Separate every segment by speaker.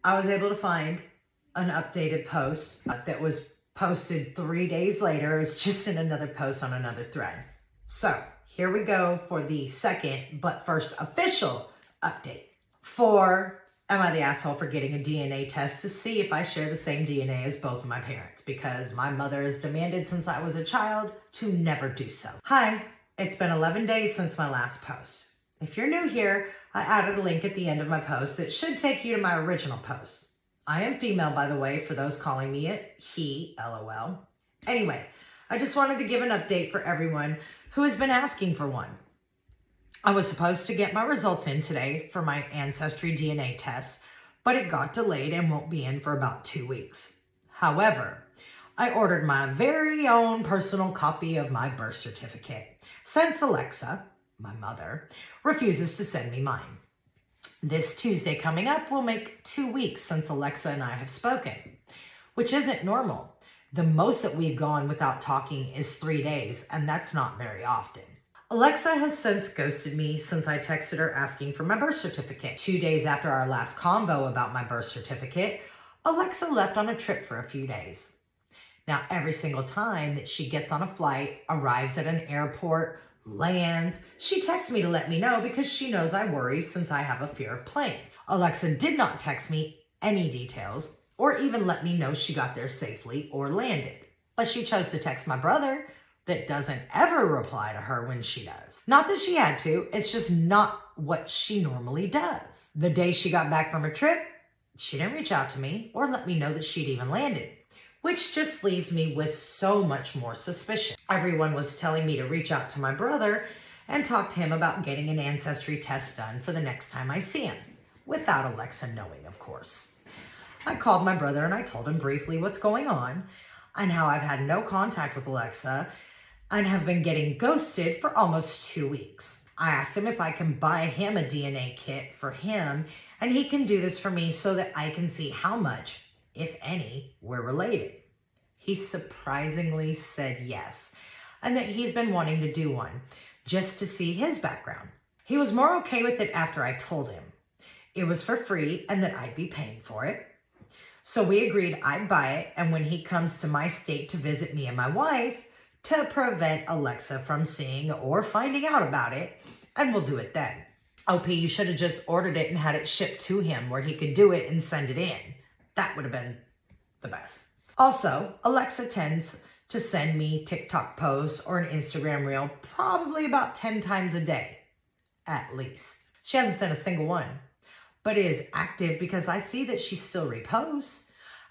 Speaker 1: I was able to find an updated post that was posted 3 days later. It was just in another post on another thread. So here we go for the second, but first official update for Am I the Asshole for Getting a DNA Test to see if I share the same DNA as both of my parents, because my mother has demanded since I was a child to never do so. Hi, it's been 11 days since my last post. If you're new here, I added a link at the end of my post that should take you to my original post. I am female, by the way, for those calling me a he, LOL. Anyway, I just wanted to give an update for everyone who has been asking for one. I was supposed to get my results in today for my Ancestry DNA test, but it got delayed and won't be in for about 2 weeks. However, I ordered my very own personal copy of my birth certificate, since Alexa, my mother, refuses to send me mine. This Tuesday coming up will make 2 weeks since Alexa and I have spoken, which isn't normal. The most that we've gone without talking is 3 days, and that's not very often. Alexa has since ghosted me since I texted her asking for my birth certificate. 2 days after our last convo about my birth certificate, Alexa left on a trip for a few days. Now, every single time that she gets on a flight, arrives at an airport, lands, she texts me to let me know because she knows I worry since I have a fear of planes. Alexa did not text me any details or even let me know she got there safely or landed. But she chose to text my brother that doesn't ever reply to her when she does. Not that she had to, it's just not what she normally does. The day she got back from her trip, she didn't reach out to me or let me know that she'd even landed, which just leaves me with so much more suspicion. Everyone was telling me to reach out to my brother and talk to him about getting an ancestry test done for the next time I see him, without Alexa knowing, of course. I called my brother and I told him briefly what's going on and how I've had no contact with Alexa and have been getting ghosted for almost 2 weeks. I asked him if I can buy him a DNA kit for him, and he can do this for me so that I can see how much, if any, we're related. He surprisingly said yes, and that he's been wanting to do one just to see his background. He was more okay with it after I told him it was for free and that I'd be paying for it. So we agreed I'd buy it, and when he comes to my state to visit me and my wife, to prevent Alexa from seeing or finding out about it, and we'll do it then. OP, you should have just ordered it and had it shipped to him where he could do it and send it in. That would have been the best. Also, Alexa tends to send me TikTok posts or an Instagram reel probably about 10 times a day, at least. She hasn't sent a single one, but is active because I see that she still reposts.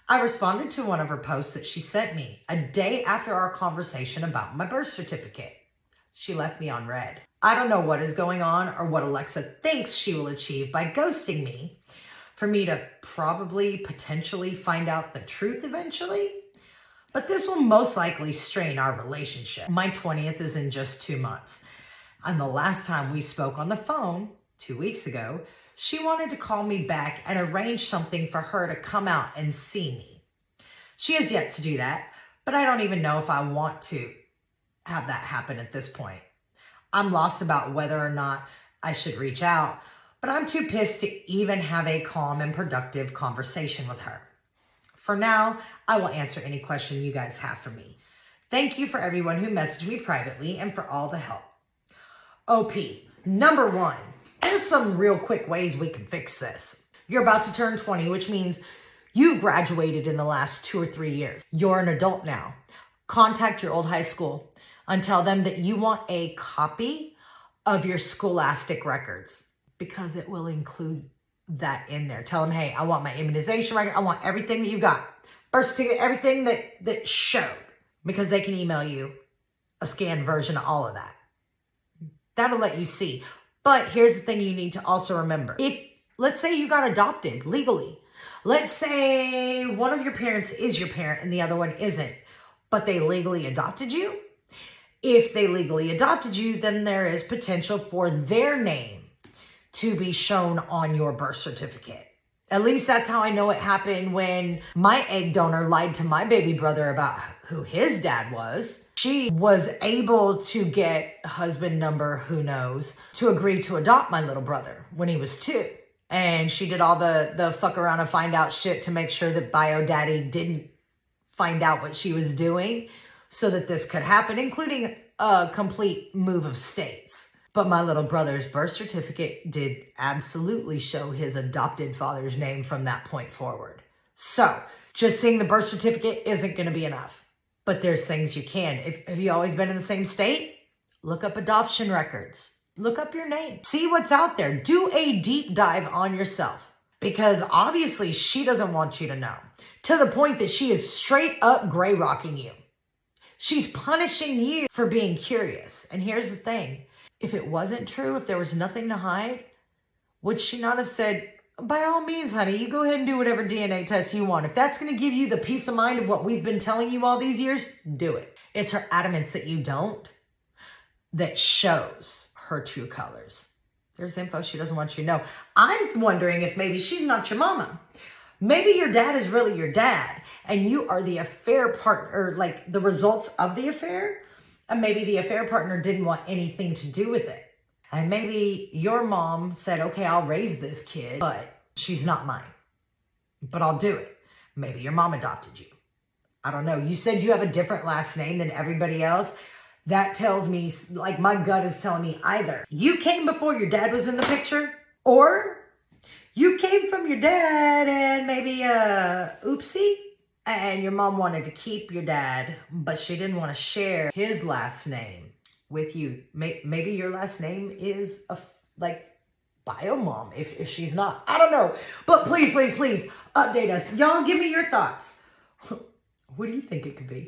Speaker 1: I responded to one of her posts that she sent me a day after our conversation about my birth certificate. She left me on read. I don't know what is going on or what Alexa thinks she will achieve by ghosting me for me to probably potentially find out the truth eventually. But this will most likely strain our relationship. My 20th is in just 2 months. And the last time we spoke on the phone, 2 weeks ago, she wanted to call me back and arrange something for her to come out and see me. She has yet to do that, but I don't even know if I want to have that happen at this point. I'm lost about whether or not I should reach out, but I'm too pissed to even have a calm and productive conversation with her. For now, I will answer any question you guys have for me. Thank you for everyone who messaged me privately and for all the help. OP, number 1. There's some real quick ways we can fix this. You're about to turn 20, which means you graduated in the last 2 or 3 years. You're an adult now. Contact your old high school and tell them that you want a copy of your scholastic records because it will include that in there. Tell them, hey, I want my immunization record. I want everything that you got. Birth certificate, everything that showed, because they can email you a scanned version of all of that. That'll let you see. But here's the thing you need to also remember. If, let's say you got adopted legally. Let's say one of your parents is your parent and the other one isn't, but they legally adopted you. If they legally adopted you, then there is potential for their name to be shown on your birth certificate. At least that's how I know it happened when my egg donor lied to my baby brother about who his dad was. She was able to get husband number, who knows, to agree to adopt my little brother when he was 2. And she did all the fuck around and find out shit to make sure that bio daddy didn't find out what she was doing so that this could happen, including a complete move of states. But my little brother's birth certificate did absolutely show his adopted father's name from that point forward. So just seeing the birth certificate isn't going to be enough. But there's things you can. Have you always been in the same state? Look up adoption records. Look up your name. See what's out there. Do a deep dive on yourself. Because obviously she doesn't want you to know. To the point that she is straight up gray rocking you. She's punishing you for being curious. And here's the thing. If it wasn't true, if there was nothing to hide, would she not have said, by all means, honey, you go ahead and do whatever DNA test you want. If that's going to give you the peace of mind of what we've been telling you all these years, do it. It's her adamance that you don't that shows her true colors. There's info she doesn't want you to know. I'm wondering if maybe she's not your mama. Maybe your dad is really your dad and you are the affair partner, like the results of the affair. And maybe the affair partner didn't want anything to do with it. And maybe your mom said, okay, I'll raise this kid, but she's not mine. But I'll do it. Maybe your mom adopted you. I don't know. You said you have a different last name than everybody else. That tells me, like my gut is telling me either you came before your dad was in the picture, or you came from your dad and maybe oopsie. And your mom wanted to keep your dad, but she didn't want to share his last name with you. Maybe your last name is like bio mom if she's not. I don't know. But please, please, please update us. Y'all give me your thoughts. What do you think it could be?